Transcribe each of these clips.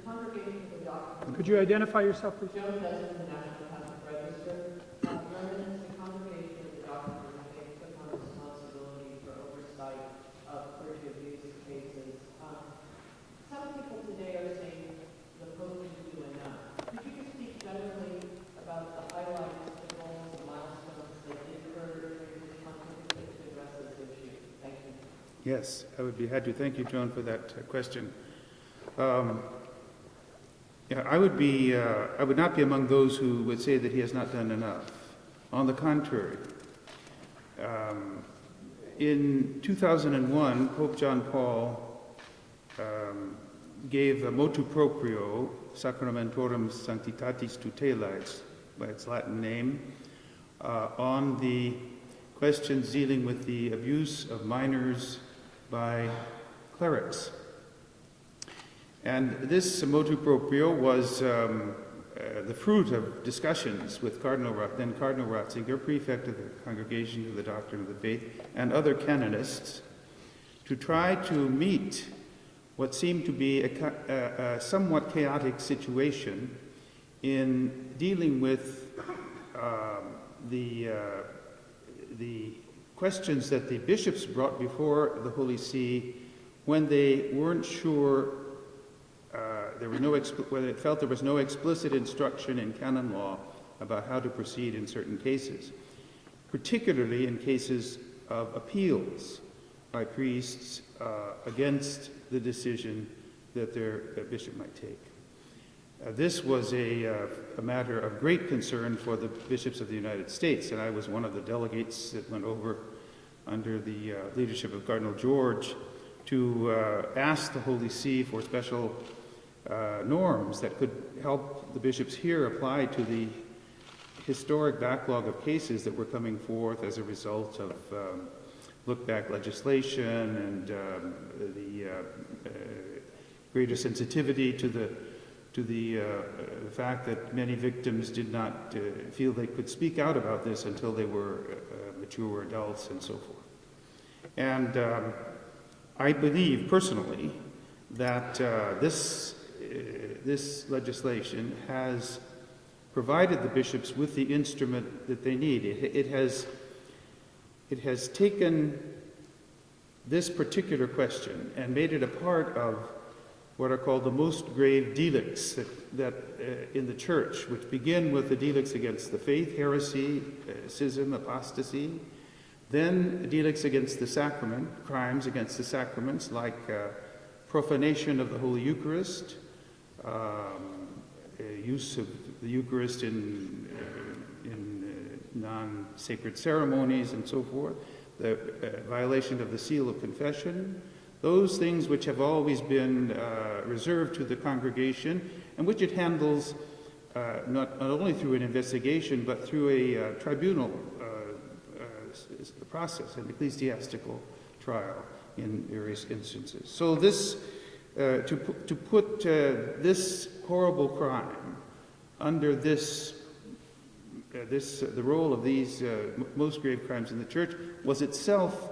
Congregation of the Doctrine. Could you identify yourself, please? Joan Desmond, the National Catholic Register. London, the Congregation of the Doctrine of the Faith took on responsibility for oversight of clergy abuse cases. Some people today are saying the Pope didn't do enough. Could you just speak generally about the highlights, the goals, the milestones that did occur during this pontificate to address this issue? Thank you. Yes, I would be happy to. Thank you, Joan, for that question. I would not be among those who would say that he has not done enough. On the contrary, in 2001, Pope John Paul gave a motu proprio Sacramentorum Sanctitatis Tutelae, by its Latin name, on the questions dealing with the abuse of minors by clerics. And this motu proprio was the fruit of discussions with then Cardinal Ratzinger, prefect of the Congregation of the Doctrine of the Faith, and other canonists, to try to meet what seemed to be a somewhat chaotic situation in dealing with the questions that the bishops brought before the Holy See when they weren't sure whether it felt there was no explicit instruction in canon law about how to proceed in certain cases, particularly in cases of appeals by priests against the decision that their bishop might take. This was a matter of great concern for the bishops of the United States, and I was one of the delegates that went over under the leadership of Cardinal George to ask the Holy See for special norms that could help the bishops here apply to the historic backlog of cases that were coming forth as a result of look-back legislation and the greater sensitivity to the fact that many victims did not feel they could speak out about this until they were mature adults and so forth. And I believe personally that this legislation has provided the bishops with the instrument that they need. It has taken this particular question and made it a part of what are called the most grave delicts that in the Church, which begin with the delicts against the faith, heresy, schism, apostasy, then delicts against the sacrament, crimes against the sacraments like profanation of the Holy Eucharist, use of the Eucharist in non-sacred ceremonies and so forth, the violation of the seal of confession, those things which have always been reserved to the congregation and which it handles not only through an investigation but through a tribunal process, an ecclesiastical trial in various instances. So this, to put this horrible crime under the role of these most grave crimes in the Church was itself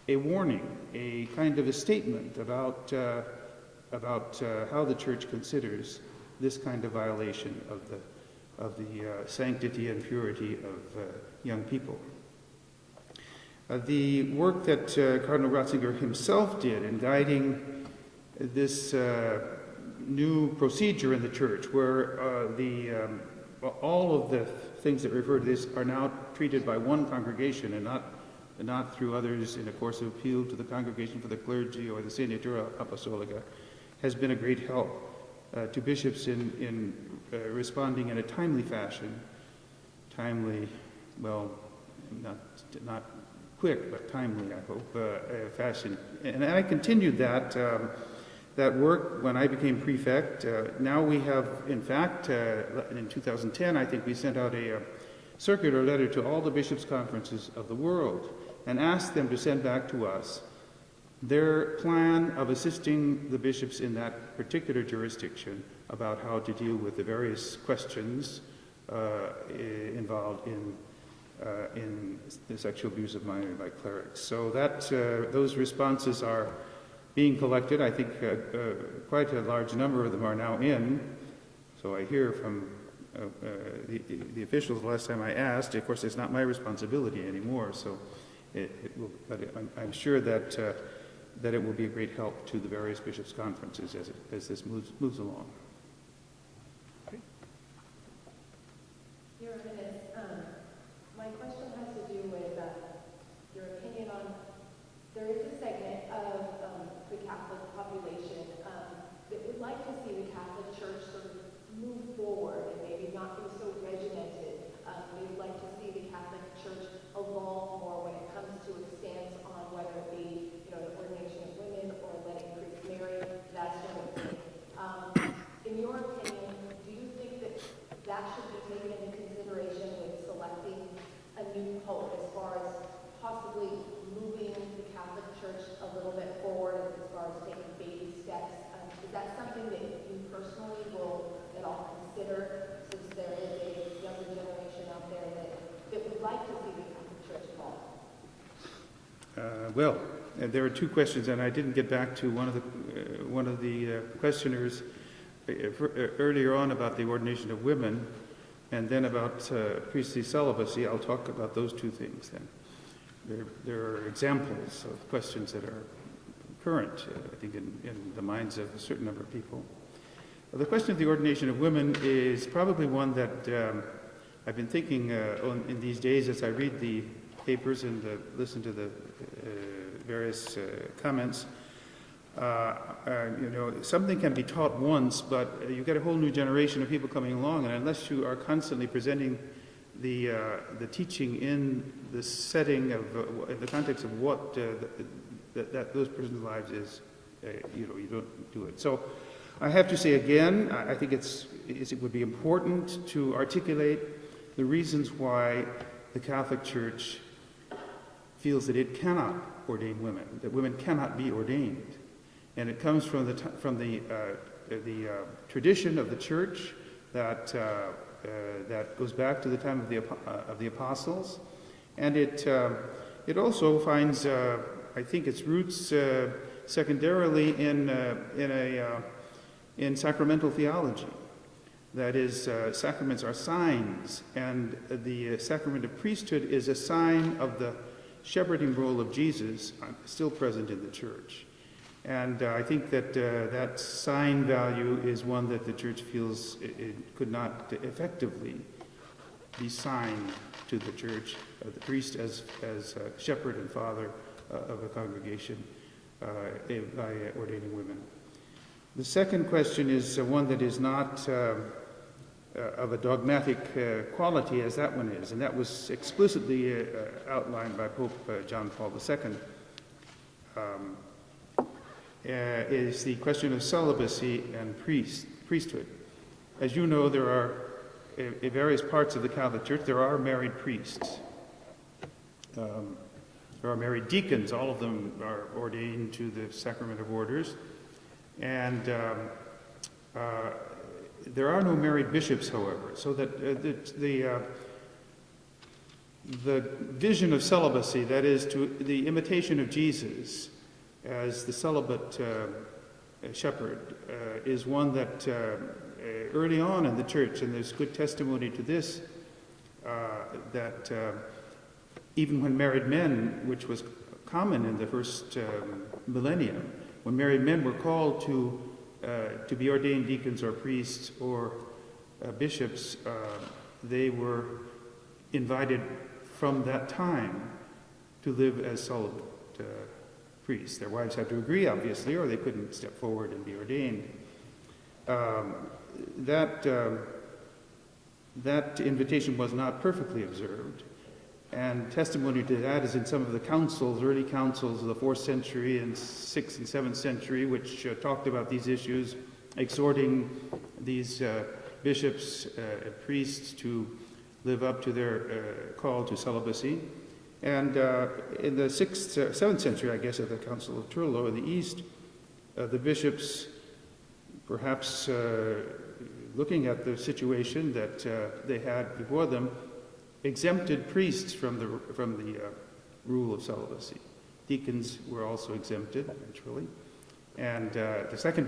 a warning, a kind of a statement about how the Church considers this kind of violation of the sanctity and purity of young people. The work that Cardinal Ratzinger himself did in guiding this new procedure in the Church, where all of the things that refer to this are now treated by one congregation and not through others in a course of appeal to the Congregation for the Clergy or the Senatura Apostolica, has been a great help to bishops in responding in a timely fashion. Timely, well, not quick, but timely, I hope, fashion. And I continued that work when I became prefect. Now we have, in fact, in 2010, I think we sent out a circular letter to all the bishops' conferences of the world and asked them to send back to us their plan of assisting the bishops in that particular jurisdiction about how to deal with the various questions involved in the sexual abuse of minors by clerics. So that those responses are being collected. I think quite a large number of them are now in. So I hear from the officials the last time I asked. Of course, it's not my responsibility anymore, so it will, but I'm sure that that it will be a great help to the various bishops' conferences as this moves along. Your Eminence, my question has to do with your opinion on, there is a segment of the Catholic population that would like to see the Catholic Church sort of move forward and maybe not be so regimented. They would like to see the Catholic Church evolve more when it comes to its stance on whether it be, the ordination of women or letting priests marry, that sort of thing. In your opinion, do you think that that should be taken into consideration with selecting a new pope as far as possibly moving the Catholic Church a little bit forward as far as taking baby steps? Is that something that you personally will at all consider, since there is a younger generation out there that would like to see the Catholic Church evolve? Well, there are two questions, and I didn't get back to one of the questioners earlier on about the ordination of women, and then about priestly celibacy. I'll talk about those two things then. There are examples of questions that are current, I think, in the minds of a certain number of people. The question of the ordination of women is probably one that I've been thinking on in these days as I read the papers and listen to the various comments. Something can be taught once, but you get a whole new generation of people coming along, and unless you are constantly presenting the teaching in the setting of the context of what that those person's lives is, you don't do it. So I have to say again, I think it would be important to articulate the reasons why the Catholic Church feels that it cannot ordain women, that women cannot be ordained. And it comes from the tradition of the Church that goes back to the time of the apostles, and it also finds, I think, its roots secondarily in sacramental theology. That is, sacraments are signs, and the sacrament of priesthood is a sign of the shepherding role of Jesus still present in the Church. And I think that that sign value is one that the Church feels it could not effectively be signed to the Church, the priest as shepherd and father of a congregation by ordaining women. The second question is one that is not of a dogmatic quality as that one is, and that was explicitly outlined by Pope John Paul II. Is the question of celibacy and priesthood. As you know, there are, in various parts of the Catholic Church, there are married priests. There are married deacons. All of them are ordained to the sacrament of orders. And there are no married bishops, however, so that the vision of celibacy, that is, to the imitation of Jesus as the celibate shepherd, is one that early on in the Church, and there's good testimony to this, that even when married men, which was common in the first millennium, when married men were called to be ordained deacons or priests or bishops, they were invited from that time to live as celibate priests. Their wives had to agree, obviously, or they couldn't step forward and be ordained. That invitation was not perfectly observed, and testimony to that is in some of the councils, early councils of the 4th century and 6th and 7th century, which talked about these issues, exhorting these bishops and priests to live up to their call to celibacy. And in the 6th, 7th century, I guess, at the Council of Trullo in the East, the bishops, perhaps looking at the situation that they had before them, exempted priests from the rule of celibacy. Deacons were also exempted, naturally, And the second